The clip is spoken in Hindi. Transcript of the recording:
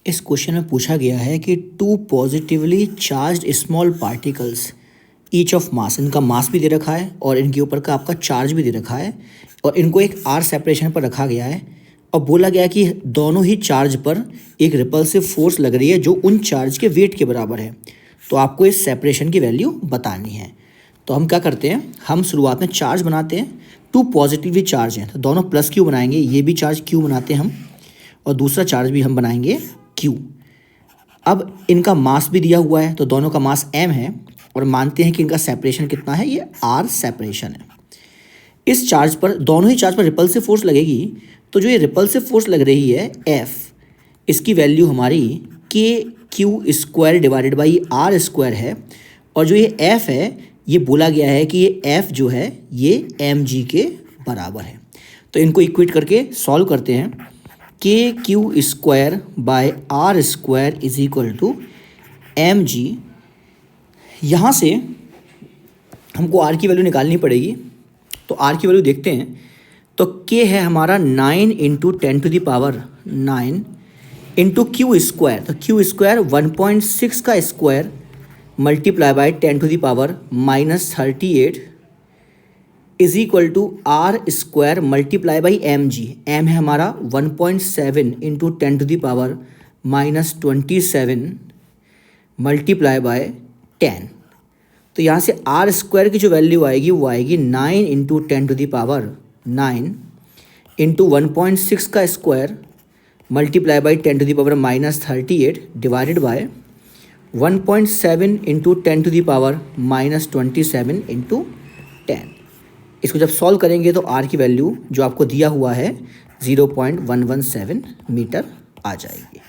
इस क्वेश्चन में पूछा गया है कि two positively charged small particles each of mass, इनका मास भी दे रखा है और इनके ऊपर का आपका चार्ज भी दे रखा है और इनको एक आर सेपरेशन पर रखा गया है और बोला गया कि दोनों ही चार्ज पर एक रिपल्सिव फोर्स लग रही है जो उन चार्ज के वेट के बराबर है। तो आपको इस सेपरेशन की वैल्यू बतानी है। तो हम क्या करते हैं, हम शुरुआत में चार्ज बनाते हैं। टू पॉजिटिवली चार्ज हैं तो दोनों प्लस क्यू बनाएंगे, ये भी चार्ज क्यू बनाते हैं हम और दूसरा चार्ज भी हम बनाएंगे क्यू। अब इनका मास भी दिया हुआ है तो दोनों का मास m है और मानते हैं कि इनका सेपरेशन कितना है, ये r सेपरेशन है। इस चार्ज पर, दोनों ही चार्ज पर रिपल्सिव फोर्स लगेगी तो जो ये रिपल्सिव फोर्स लग रही है F, इसकी वैल्यू हमारी K Q square divided by R square है और जो ये F है ये बोला गया है कि ये F जो है ये mg के बराबर है। तो इनको इक्वेट करके सॉल्व करते हैं। K Q square by R square is equal to M G. यहाँ से हमको आर की वैल्यू निकालनी पड़ेगी तो आर की वैल्यू देखते हैं। तो के है हमारा 9 into 10 to the power 9 into Q square, तो क्यू स्क्वायर 1.6 का square multiply by 10 to the power -38 is equal to R square multiply by M G. M है हमारा 1.7 into 10 to the power -27 multiply by 10। तो यहाँ से आर स्क्वायर की जो वैल्यू आएगी वो आएगी 9 into 10 to the power 9 into 1.6 का square multiply by 10 to the power -38 divided by 1.7 into 10 to the power -27 into 10। इसको जब सॉल्व करेंगे तो आर की वैल्यू जो आपको दिया हुआ है 0.117 मीटर आ जाएगी।